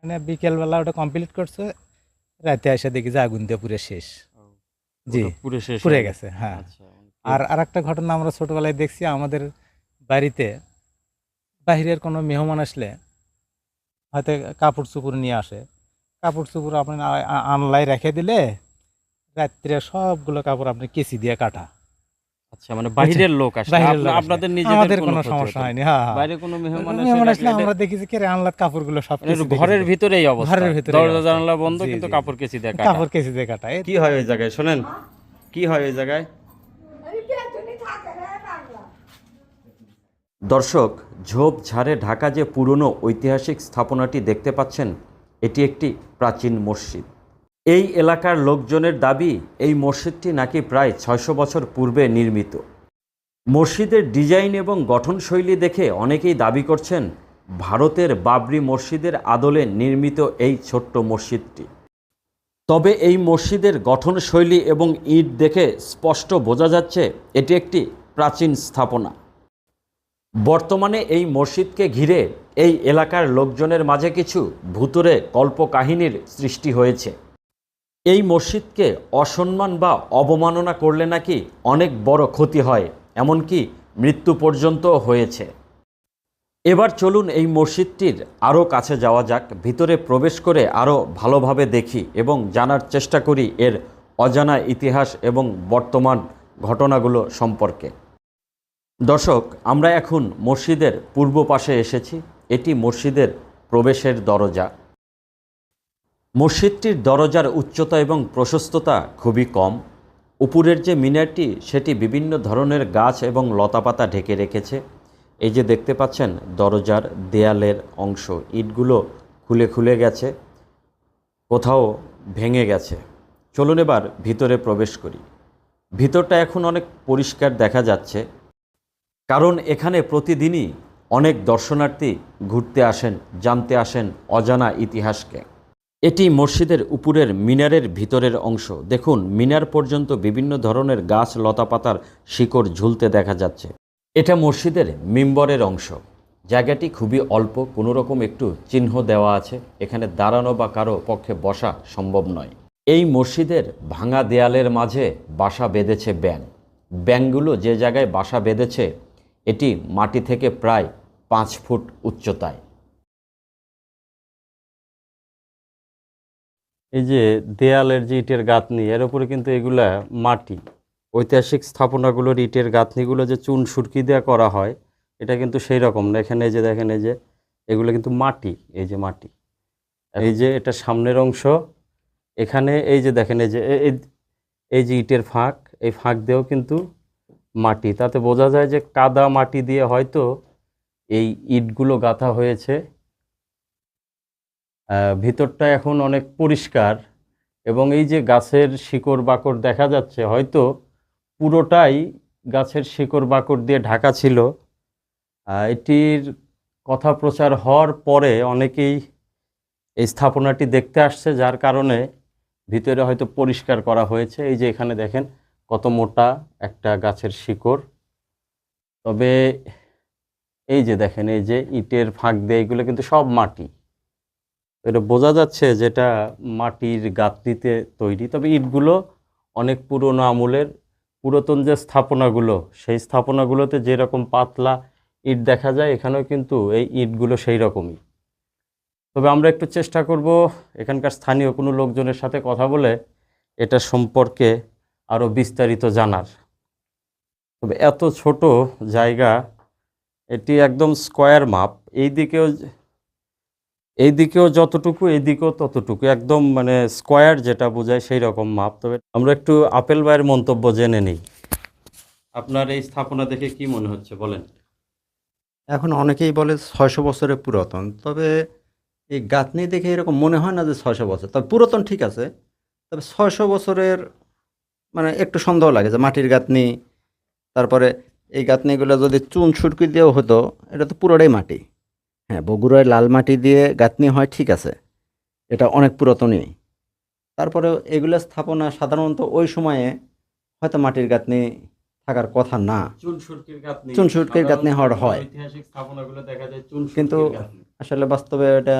মানে বিকেলবেলা ওটা কমপ্লিট করছে, রাতে এসে দেখি যে আগুন দিয়ে পুরো শেষ। জি, ওটা পুরো শেষ পুড়ে হয়ে গেছে, হ্যাঁ। আচ্ছা আর আরেকটা ঘটনা আমরা ছোটবেলায় দেখছি, আমাদের বাড়িতে বাইরের কোনো মেহমান আসলে হয়তো কাপড় চোপড় নিয়ে আসে, কাপড় চোপড় আপনি আনলাই রেখে দিলে রাত্রে সবগুলো কাপড় আপনি কেচি দিয়ে কাটা। আচ্ছা, মানে বুঝছেন? বাইরের লোক আসলে বাইরের লোক আসলে আপনাদের নিজেদের আমাদের কোনো কোনো ক্ষতি সমস্যা হতো না, হয়নি, হ্যাঁ হ্যাঁ। বাইরে কোনো মেহমান এসে মেহমান রাখলে আসলে এটা আমরা দেখেছি কে রে আনলার কাপড়গুলো সব মানে কেচি দিয়ে ঘরের কেচি দিয়ে, ভিতরেই অবস্থা, ঘরের ভিতরে দরজা অবস্থা। জানালা বন্ধ জি কিন্তু জি জি, কাপড় কেচি দিয়ে কাটা। কাপড় কেচি দিয়ে কাটা। কি হয় ওই জায়গায় শোনেন, কি হয় ওই জায়গায়? দর্শক, ঝোপঝাড়ে ঢাকা যে পুরনো ঐতিহাসিক স্থাপনাটি দেখতে পাচ্ছেন, এটি একটি প্রাচীন মসজিদ। এই এলাকার লোকজনের দাবি এই মসজিদটি নাকি প্রায় ৬০০ বছর পূর্বে নির্মিত। মসজিদের ডিজাইন এবং গঠনশৈলী দেখে অনেকেই দাবি করছেন ভারতের বাবরি মসজিদের আদলে নির্মিত এই ছোট্ট মসজিদটি। তবে এই মসজিদের গঠনশৈলী এবং ইট দেখে স্পষ্ট বোঝা যাচ্ছে এটি একটি প্রাচীন স্থাপনা। বর্তমানে এই মসজিদকে ঘিরে এই এলাকার লোকজনের মাঝে কিছু ভুতুড়ে কল্পকাহিনীর সৃষ্টি হয়েছে। এই মসজিদকে অসম্মান বা অবমাননা করলে নাকি অনেক বড় ক্ষতি হয়, এমনকি মৃত্যু পর্যন্ত হয়েছে। এবার চলুন এই মসজিদটির আরও কাছে যাওয়া যাক, ভিতরে প্রবেশ করে আরও ভালোভাবে দেখি এবং জানার চেষ্টা করি এর অজানা ইতিহাস এবং বর্তমান ঘটনাগুলো সম্পর্কে। দর্শক, আমরা এখন মসজিদের পূর্ব পাশে এসেছি। এটি মসজিদের প্রবেশের দরজা। মসজিদটির দরজার উচ্চতা এবং প্রশস্ততা খুবই কম। উপরের যে মিনারটি সেটি বিভিন্ন ধরনের গাছ এবং লতাপাতা ঢেকে রেখেছে। এই যে দেখতে পাচ্ছেন দরজার দেয়ালের অংশ, ইটগুলো খুলে খুলে গেছে, কোথাও ভেঙে গেছে। চলুন এবার ভিতরে প্রবেশ করি। ভিতরটা এখন অনেক পরিষ্কার দেখা যাচ্ছে, কারণ এখানে প্রতিদিনই অনেক দর্শনার্থী ঘুরতে আসেন, জানতে আসেন অজানা ইতিহাসকে। এটি মসজিদের উপরের মিনারের ভিতরের অংশ। দেখুন, মিনার পর্যন্ত বিভিন্ন ধরনের গাছ লতাপাতার শিকড় ঝুলতে দেখা যাচ্ছে। এটা মসজিদের মিম্বরের অংশ। জায়গাটি খুবই অল্প, কোনো রকম একটু চিহ্ন দেওয়া আছে। এখানে দাঁড়ানো বা কারো পক্ষে বসা সম্ভব নয়। এই মসজিদের ভাঙা দেয়ালের মাঝে বাসা বেঁধেছে ব্যাঙ। ব্যাঙগুলো যে জায়গায় বাসা বেঁধেছে এটি মাটি থেকে প্রায় 5 ফুট উচ্চতায়। এই যে দেয়ালের যে ইটের গাঁথনি, এর উপরে কিন্তু এগুলা মাটি। ঐতিহাসিক স্থাপনাগুলোর ইটের গাঁথনিগুলো যে চুন সুরকি দেওয়া করা হয়, এটা কিন্তু সেই রকম না। এখানে যে দেখেন, এই যে এগুলো কিন্তু মাটি, এই যে মাটি, এই যে এটা সামনের অংশ। এখানে এই যে দেখেন, এই যে এই যে ইটের ফাঁক, এই ফাঁক দিয়েও কিন্তু মাটি। তাতে বোঝা যায় যে কাদা মাটি দিয়ে হয়তো এই ইটগুলো গাঁথা হয়েছে। ভিতরটা এখন অনেক পরিষ্কার এবং এই যে গাছের শিকড় বাকড় দেখা যাচ্ছে, হয়তো পুরোটাই গাছের শিকড় বাকড় দিয়ে ঢাকা ছিল। এটির কথা প্রচার হওয়ার পরে অনেকেই এই স্থাপনাটি দেখতে আসছে, যার কারণে ভিতরে হয়তো পরিষ্কার করা হয়েছে। এই যে এখানে দেখেন কত মোটা একটা গাছের শিকড়। তবে এই যে দেখেন, এই যে ইটের ফাঁক দিয়ে, এগুলো কিন্তু সব মাটি। এটা বোঝা যাচ্ছে যেটা মাটির গাঁথনিতে তৈরি। তবে ইটগুলো অনেক পুরনো আমলের। পুরাতন যে স্থাপনাগুলো, সেই স্থাপনাগুলোতে যেরকম পাতলা ইট দেখা যায়, এখানেও কিন্তু এই ইটগুলো সেই রকমই। তবে আমরা একটু চেষ্টা করব এখানকার স্থানীয় কোনো লোকজনের সাথে কথা বলে এটা সম্পর্কে আরও বিস্তারিত জানার। তবে এত ছোট জায়গা, এটি একদম স্কোয়ার মাপ। এইদিকেও যতটুকু, এইদিকেও ততটুকু, একদম মানে স্কোয়ার যেটা বোঝায় সেই রকম মাপ। তবে আমরা একটু আপেল ভাইয়ের মন্তব্য জেনে নিই। আপনার এই স্থাপনা দেখে কি মনে হচ্ছে বলেন? এখন অনেকেই বলে ৬০০ বছরের পুরাতন। তবে এই গাঁথনি দেখে এরকম মনে হয় না যে ৬০০ বছর। তবে পুরাতন ঠিক আছে। তবে ৬০০ বছরের মানে একটু সন্দেহ লাগে যে মাটির গাঁথনি। তারপরে এই গাঁথনিগুলো যদি চুন সুরকি দিয়েও হতো, এটা তো পুরোটাই মাটি। হ্যাঁ, বগুড়ায় লাল মাটি দিয়ে গাঁথনি হয়, ঠিক আছে, এটা অনেক পুরাতনই। তারপরে এগুলো স্থাপনা সাধারণত ওই সময়ে হয়তো মাটির গাঁথনি থাকার কথা না। চুন সুরকির গাঁথনি হওয়ার হয়, ঐতিহাসিক স্থাপনাগুলো দেখা যায় কিন্তু আসলে বাস্তবে এটা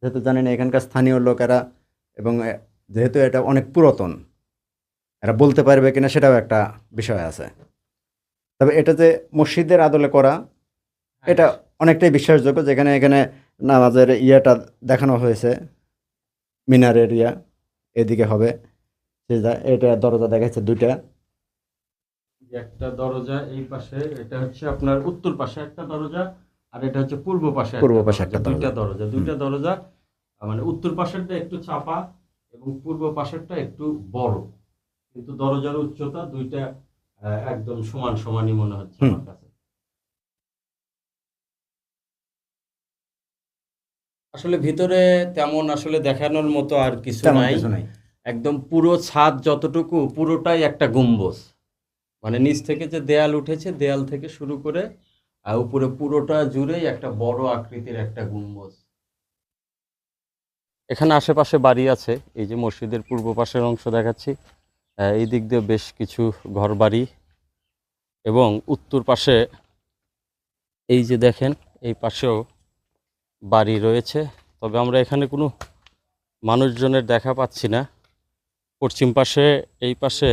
যেহেতু জানি না এখানকার স্থানীয় লোকেরা, এবং যেহেতু এটা অনেক পুরাতন, এরা বলতে পারবে কিনা সেটাও একটা বিষয় আছে। তবে এটা যে মসজিদের আদলে করা, এটা অনেকটাই বিশ্বাসযোগ্য। যেখানে এখানে নামাজের ইয়েটা দেখানো হয়েছে, মিনারের ইয়া এদিকে হবে, এটা দরজা দেখাচ্ছে দুইটা। একটা দরজা এই পাশে, এটা হচ্ছে আপনার উত্তর পাশে একটা দরজা, আর এটা হচ্ছে পূর্ব পাশে পূর্ব পাশে একটা দুইটা দরজা। দরজা, দুইটা দরজা। মানে উত্তর পাশেরটা একটু চাপা এবং পূর্ব পাশেরটা একটু বড়, কিন্তু দরজার উচ্চতা দুইটা একদম সমান সমানই মনে হচ্ছে হুম। আমার কাছে। আসলে ভিতরে তেমন আসলে দেখানোর মতো আর কিছু তেমন নাই। কিছু নাই। একদম পুরো ছাদ যতটুকু পুরোটাই একটা গম্বুজ, মানে নিচ থেকে যে দেয়াল উঠেছে দেয়াল থেকে শুরু করে আর উপরে পুরোটা জুড়েই একটা বড় আকৃতির একটা গম্বুজ। এখানে আশেপাশে বাড়ি আছে, এই যে মসজিদের পূর্ব পাশের অংশ দেখাচ্ছি, এই দিক দিয়ে বেশ কিছু ঘরবাড়ি, এবং উত্তর পাশে এই যে দেখেন এই পাশেও বাড়ি রয়েছে। তবে আমরা এখানে কোনো মানুষজনের দেখা পাচ্ছি না। পশ্চিম পাশে এই পাশে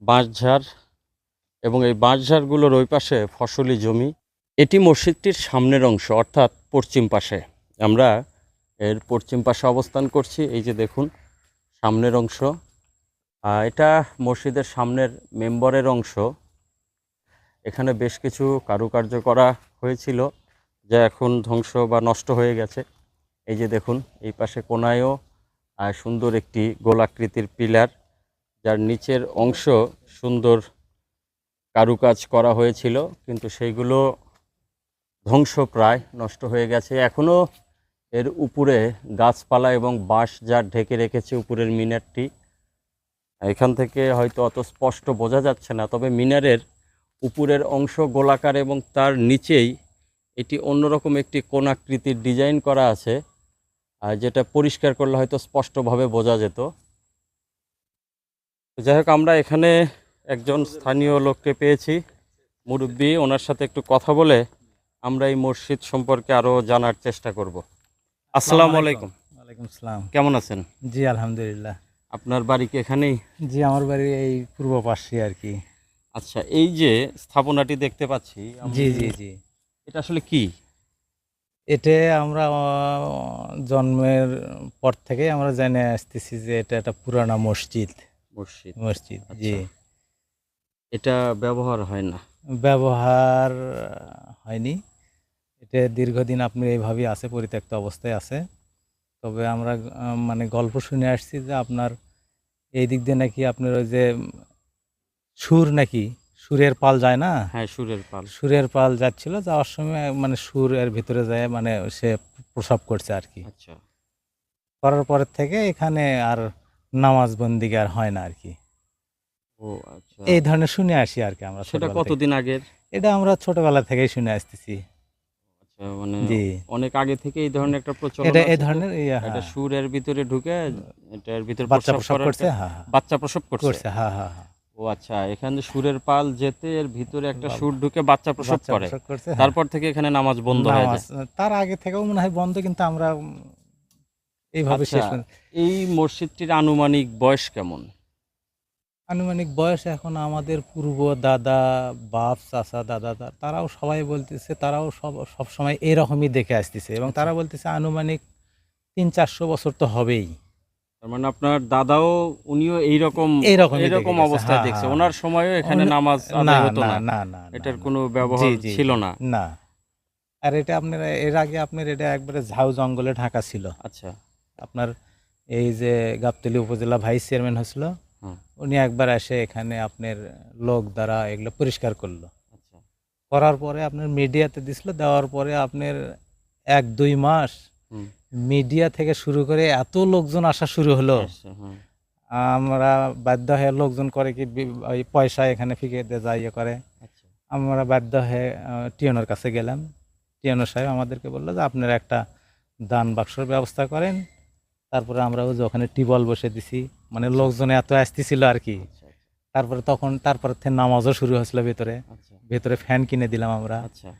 বাঁশঝাড়, এবং এই বাঁশঝাড়গুলোর ওই পাশে ফসলি জমি। এটি মসজিদটির সামনের অংশ, অর্থাৎ পশ্চিম পাশে। আমরা এর পশ্চিম পাশে অবস্থান করছি। এই যে দেখুন সামনের অংশ, এটা মসজিদের সামনের মেম্বরের অংশ। এখানে বেশ কিছু কারুকার্য করা হয়েছিল যা এখন ধ্বংস বা নষ্ট হয়ে গেছে। এই যে দেখুন এই পাশে কোনায়ও সুন্দর একটি গোলাকৃতির পিলার, যার নিচের অংশ সুন্দর কারুকাজ করা হয়েছিল, কিন্তু সেইগুলো ধ্বংসপ্রায় নষ্ট হয়ে গেছে। এখনও এর উপরে গাছপালা এবং বাঁশ যা ঢেকে রেখেছে উপরের মিনারটি। এখান থেকে হয়তো অত স্পষ্ট বোঝা যাচ্ছে না, তবে মিনারের উপরের অংশ গোলাকার এবং তার নিচেই এটি অন্যরকম একটি কোণাকৃতির ডিজাইন করা আছে, যেটা পরিষ্কার করলে হয়তো স্পষ্টভাবে বোঝা যেত। যাই হোক, আমরা এখানে একজন স্থানীয় লোককে পেয়েছি, মুরব্বী, ওনার সাথে একটু কথা বলে আমরা এই মসজিদ সম্পর্কে আরও জানার চেষ্টা করব। আসসালামু আলাইকুম। ওয়ালাইকুম আসসালাম। কেমন আছেন? জি আলহামদুলিল্লাহ। আপনার বাড়ি কি এখানেই? জি আমার বাড়ি এই পূর্ব পাশে আর কি। আচ্ছা, এই যে স্থাপনাটি দেখতে পাচ্ছি জি জি জি। এটা আসলে কি? এটা আমরা জন্মের পর থেকে আমরা জেনে আসতেছি যে এটা একটা পুরানা মসজিদ। মসজিদ। মসজিদ জি। আচ্ছা। এটা ব্যবহার হয় না? ব্যবহার হয়নি। এটা দীর্ঘদিন আপনি এইভাবেই আছে, পরিত্যক্ত অবস্থায় আছে। তবে আমরা মানে গল্প শুনে আসছি যে আপনার এই দিক দিয়ে নাকি আপনার ওই যে সুর নাকি সুরের পাল যায় না, হ্যাঁ, সুরের পাল। সুরের পাল যাচ্ছিল, যাওয়ার সময় মানে সুর এর ভিতরে যায়, মানে সে প্রসব করছে আর কি। আচ্ছা। করার পরের থেকে এখানে আর নামাজ বন্দিকে আর হয় না আর কি। ও আচ্ছা। এই ধরনের শুনে আসি আর কি আমরা সেটা ছোটবেলা থেকে। কতদিন আগের? এটা আমরা ছোটবেলা থেকেই শুনে আসতেছি। আচ্ছা, মানে জি। অনেক আগে থেকে এই ধরনের একটা প্রচলন এটা আছে এই যে ধরনের ইয়ে, এটা হ্যাঁ, সুরের ভিতরে ঢুকে এটার ভিতরে বাচ্চা প্রসব প্রসব করার করছে, হ্যাঁ হ্যাঁ বাচ্চা প্রসব করছে। করছে, হ্যাঁ হ্যাঁ হ্যাঁ। ও আচ্ছা, এখানে সুরের পাল যেতে এর ভিতরে একটা বাবা। সুর ঢুকে বাচ্চা প্রসব বাচ্চা করে, প্রসব করছে, হ্যাঁ। তারপর থেকে এখানে নামাজ বন্ধ হয়ে নামাজ যায়। তার আগে থেকেও মনে হয় বন্ধ, কিন্তু আমরা এইভাবে আচ্ছা, শেষ এই মসজিদটির আনুমানিক বয়স কেমন? আনুমানিক বয়স এখন আমাদের পূর্ব দাদা, বাপ, চাচা, দাদা, তারাও সবাই বলতেছে, তারাও সব সময় এরকমই দেখে আসতেছে, এবং তারা বলতেছে আনুমানিক 300-400 বছর তো হবেই। তার মানে আপনার দাদাও উনিও এইরকমই দেখে এইরকম গেছে, অবস্থায় হ্যাঁ দেখছে, হ্যাঁ। ওনার সময়ও এখানে না নামাজ না আদায় হতো না না, না না এটার না। কোনো জি ব্যবহার জি ছিল জি, না। না। আর এটা আপনার এর আগে আপনার এটা একবারে ঝাউ জঙ্গলে ঢাকা ছিল। আচ্ছা। আপনার এই যে গাবতলী উপজেলা ভাইস চেয়ারম্যান হয়েছিল, হুম। উনি একবার এসে এখানে আপনার লোক দ্বারা এগুলো পরিষ্কার করলো। আচ্ছা। করার পরে আপনার মিডিয়াতে দিছিল, দেওয়ার পরে আপনার 1-2 মাস হুম। মিডিয়া থেকে শুরু করে এত লোকজন আসা শুরু হলো, আচ্ছা, হুম। আমরা বাধ্য হয়ে, লোকজন করে কি ওই পয়সা এখানে ফিকে দিয়ে যায় ইয়ে করে, আচ্ছা। আমরা বাধ্য হয়ে টিএনওর কাছে গেলাম। টিএনও সাহেব আমাদেরকে বললো যে আপনারা একটা দান বাক্সর ব্যবস্থা করেন। তারপরে আমরা ওই যে ওখানে টিউবওয়েল বসে দিছি, মানে লোকজন এত আসতেছিল আর কি। আচ্ছা। তারপরে তারপর থেকে নামাজও শুরু হয়েছিল ভেতরে। আচ্ছা। ভেতরে ফ্যান কিনে দিলাম আমরা। আচ্ছা।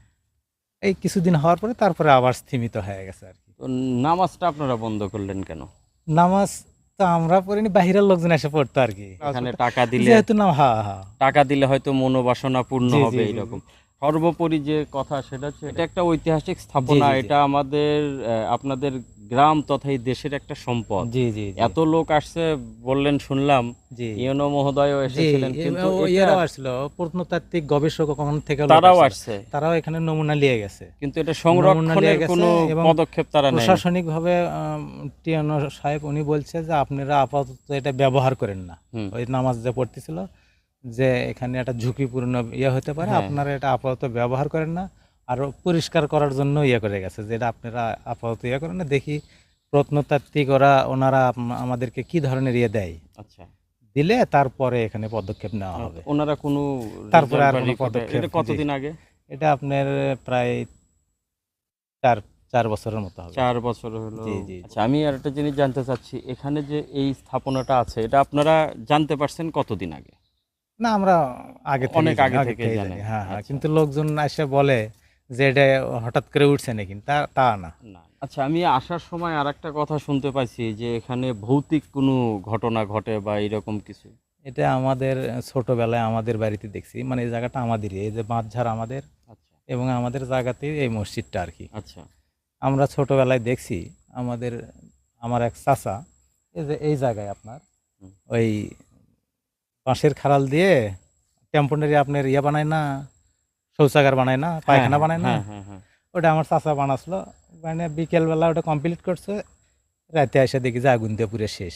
এই কিছুদিন হওয়ার পরে তারপরে আবার স্থিমিত হয়ে গেছে আর কি। তো নামাজটা আপনারা বন্ধ করলেন কেন? নামাজ তো আমরা পড়িনি, বাহিরের লোকজন এসে পড়তো আর কি। এখানে টাকা দিলে, যেহেতু না, হ্যাঁ হ্যাঁ, টাকা দিলে হয়তো মনোবাসনা পূর্ণ জি, জি, হবে জি, এরকম। সর্বোপরি যে কথা সেটা হচ্ছে এটা একটা ঐতিহাসিক স্থাপনা, জি, জি। এটা আমাদের আপনাদের গ্রাম তথা এই দেশের একটা সম্পদ। জি জি জি এত লোক আসছে বললেন, শুনলাম জি ইউনো মহোদয়ও জি, এসেছিলেন, কিন্তু এরাও আসছিল, প্রত্নতাত্ত্বিক গবেষক ওখান থেকে লোক তারাও আসছিল। আসছে, তারাও এখানে নমুনা নিয়ে গেছে, কিন্তু এটা নমুনা সংরক্ষণের নিয়ে গেছে কোনো এবং পদক্ষেপ তারা নেয়। প্রশাসনিকভাবে টিএনও সাহেব উনি বলছে যে আপনারা আপাতত এটা ব্যবহার করেন না। হুম। ওই নামাজ যে পড়তেছিল যে এখানে একটা ঝুঁকিপূর্ণ ইয়ে হতে পারে, হ্যাঁ। আপনারা এটা আপাতত ব্যবহার করেন না। আর পরিষ্কার করার জন্য ইয়ে করে গেছে যে এটা আপনারা আপাতত ইয়ে করেন না, দেখি প্রত্নতাত্ত্বিক ওনারা আমাদেরকে কি ধরনের ইয়ে দেয়, আচ্ছা, দিলে তারপরে এখানে পদক্ষেপ নেওয়া হবে। ওনারা কোনো তারপরে আর result বা কোনো report- পদক্ষেপ, এটা কতদিন আগে? এটা আপনার প্রায় চার 4 বছরের মতো হবে। 4 বছর হলো। জি, জি। আচ্ছা, আমি আর একটা জিনিস জানতে চাচ্ছি, এখানে যে এই স্থাপনাটা আছে এটা আপনারা জানতে পারছেন কতদিন আগে? না, আমরা আগে থেকেই অনেক জানি, আগে আগে থেকেই থেকেই জানেন। জানি। হ্যাঁ হ্যাঁ, আচ্ছা। কিন্তু লোকজন এসে বলে যে এটা হঠাৎ করে উঠছে নাকি, তা না। না। আচ্ছা, আমি আসার সময় আর একটা কথা শুনতে পাইছি যে এখানে ভৌতিক কোনো ঘটনা ঘটে বা এরকম কিছু। এটা আমাদের ছোটবেলায় আমাদের বাড়িতে দেখছি, মানে এই জায়গাটা আমাদেরই, এই যে বাঁধঝাড় আমাদের, আচ্ছা এবং আমাদের জায়গাতেই এই মসজিদটা আর কি। আচ্ছা আমরা ছোটবেলায় দেখছি, আমার এক চাচা এই জায়গায় আপনার হুম। ওই বাঁশের খাড়াল দিয়ে টেম্পোরারি আপনার ইয়ে বানায় না, শৌচাগার বানায় না, পায়খানা বানায় না, হ্যাঁ হ্যাঁ হ্যাঁ। ওটা আমার চাচা বানাসলো। মানে বিকেলবেলা ওটা কমপ্লিট করছে, রাতে এসে দেখি যে আগুন দিয়ে পুরে শেষ।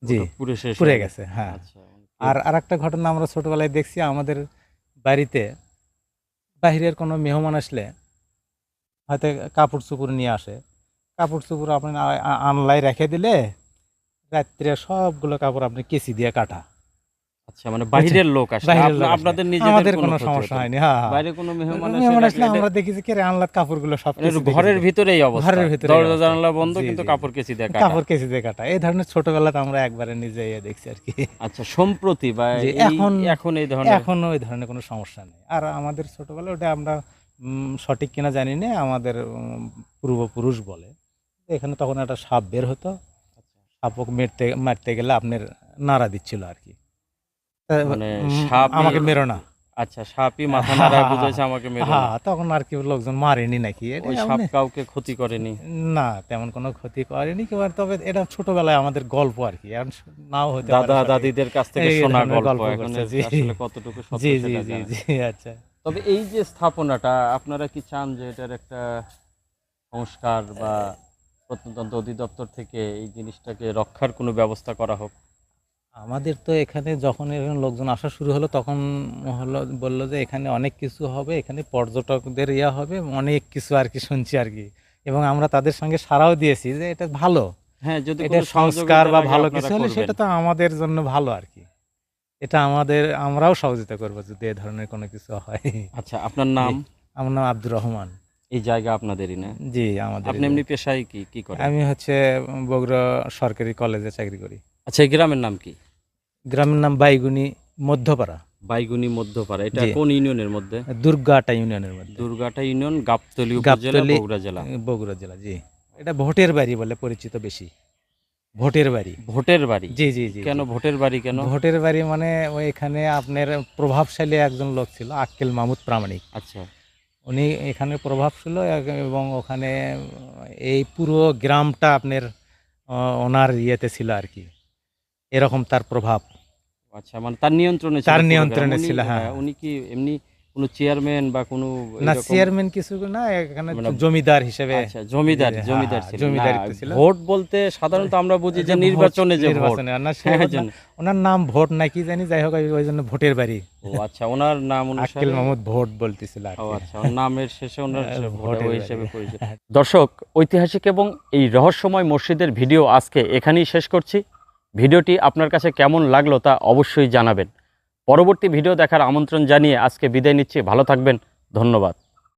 জি, ওটা পুরো শেষ পুড়ে হয়ে গেছে, হ্যাঁ। আচ্ছা। আর আরেকটা ঘটনা আমরা ছোটবেলায় দেখছি, আমাদের বাড়িতে বাহিরের কোনো মেহমান আসলে হয়তো কাপড় চোপড় নিয়ে আসে, কাপড় চোপড় আপনি আনলাই রেখে দিলে রাত্রে সবগুলো কাপড় আপনি কেচি দিয়ে কাটা। আচ্ছা, মানে বাইরের লোক আসে, বাইরের লোক আসলে। আপনাদের নিজেদের আমাদের কোনো কোনো ক্ষতি সমস্যা হতো না? হয়নি, হ্যাঁ হ্যাঁ। বাইরে কোনো মেহমান মেহমান আসলে আসলে আমরা দেখি যে কেরে আনলাত কাপড়গুলো সব এটা কেচি দিয়ে ঘরের কেচি দিয়ে- ভিতরেই অবস্থা, ঘরের ভিতরে দরজা জানালা বন্ধ, জি, কিন্তু জি, কাপড় কেচি দিয়ে কাটা। কাপড় কেচি দিয়ে কাটা। এই ধরনের ছোটবেলাতে আমরা একবারে নিজে ইয়ে দেখছি আর কি। আচ্ছা, সম্প্রতি বা যে এখন এই ধরনের এখনো ওই ধরনের কোনো সমস্যা নেই। আর আমাদের ছোটবেলায় ওটা আমরা সঠিক কিনা জানি না, আমাদের পূর্বপুরুষ বলে এখানে তখন একটা সাপ বের হতো, সাপক মারতে গেলে আপনার নাড়া দিচ্ছিল আর কি। তা, মানে উম, সাপই- আমাকে মেরো না, আচ্ছা, সাপই মাথা নাড়ায় বুঝাইছে আমাকে মেরো না। হ্যাঁ, তখন আর কি লোকজন মারেনি নাকি, এটা ওই সাপ কাউকে ক্ষতি করেনি? না, তেমন কোনো ক্ষতি করেনি কেউ। আর তবে এটা ছোটবেলায় আমাদের গল্প আর কি, এখন নাও হতে পারে দাদা সঠিক। দাদিদের কাছ থেকে এই শোনা ধরনের গল্প, গল্প এখন করছে, জি। আসলে কতটুকু সত্য জি জি সেটা জি জানা জি, নেই। আচ্ছা। তবে এই যে স্থাপনাটা, আপনারা কি চান যে এটার একটা সংস্কার বা প্রত্নতত্ত্ব অধিদপ্তর থেকে এই জিনিসটাকে রক্ষার কোনো ব্যবস্থা করা হোক? আমাদের তো এখানে যখন এরকম লোকজন আসা শুরু হলো, তখন বললো যে এখানে অনেক কিছু হবে, এখানে পর্যটকদের ইয়া হবে, অনেক কিছু আর কি শুনছি আর কি। এবং আমরা তাদের সঙ্গে সাড়াও দিয়েছি যে এটা ভালো, হ্যাঁ, যদি এটা কোনো সংস্কার সহযোগিতা বা লাগে ভালো আপনারা কিছু হলে করবেন। সেটা তো আমাদের জন্য ভালো আর কি। এটা আমরাও সহযোগিতা করবো যদি এ ধরনের কোনো কিছু হয়। আচ্ছা, আপনার নাম? আমার নাম আব্দুর রহমান। এই জায়গা আপনাদেরই না? জি, আমাদের আপনি এমনি পেশায় কি কি করেন? আমি হচ্ছে বগুড়া সরকারি কলেজে চাকরি করি। আচ্ছা, এই গ্রামের নাম কি? গ্রামের নাম বাইগুনি মধ্যপাড়া, বাইগুনি মধ্যপাড়া। এটা জি। কোন ইউনিয়নের মধ্যে? দুর্গাটা ইউনিয়নের মধ্যে, দুর্গাটা ইউনিয়ন, গাবতলী উপজেলা, গাবতলী, বগুড়া জেলা। বগুড়া জেলা, জি। এটা ভোটের বাড়ি বলে পরিচিত বেশি, ভোটের বাড়ি। ভোটের বাড়ি? জি জি জি, কেন জি। ভোটের বাড়ি কেন? ভোটের বাড়ি মানে এখানে আপনার প্রভাবশালী একজন লোক ছিল, আক্কেল মাহমুদ প্রামাণিক। আচ্ছা উনি এখানে প্রভাব ছিল এবং ওখানে এই পুরো গ্রামটা আপনার ওনার ইয়েতে ছিল আর কি, এরকম তার প্রভাব। আচ্ছা, মানে তার নিয়ন্ত্রণে ছিল তার পুরো নিয়ন্ত্রণে গ্রাম। ছিল, হ্যাঁ। উনি কি এমনি কোনো চেয়ারম্যান বা কোনো না, এরকম? চেয়ারম্যান কিছু না, এখানে মানে- জমিদার হিসেবে। আচ্ছা, জমিদার, হ্যাঁ, জমিদার হ্যাঁ, ছিল। জমিদারিত্ব না, ছিল। ভোট বলতে সাধারণত আমরা বুঝি যে নির্বাচনে যে ভোট। নির্বাচনে, না, সে হ্যাঁ, ভোট না। জানি। ওনার নাম ভোট নাকি জানি, যাই হোক ওই জন্য ভোটের বাড়ি। ও আচ্ছা, ওনার নাম অনুসারে। আক্কেল মাহমুদ ভোট বলতেছিল আর ও কি। আচ্ছা, ওর নামের শেষে ওনার ভোটের ওই বাড়ি। হিসেবে পরিচিত। দর্শক, ঐতিহাসিক এবং এই রহস্যময় মসজিদের ভিডিও আজকে এখানেই শেষ করছি। ভিডিওটি আপনার কাছে কেমন লাগলো তা অবশ্যই জানাবেন। পরবর্তী ভিডিও দেখার আমন্ত্রণ জানিয়ে আজকে বিদায় নিচ্ছি। ভালো থাকবেন, ধন্যবাদ।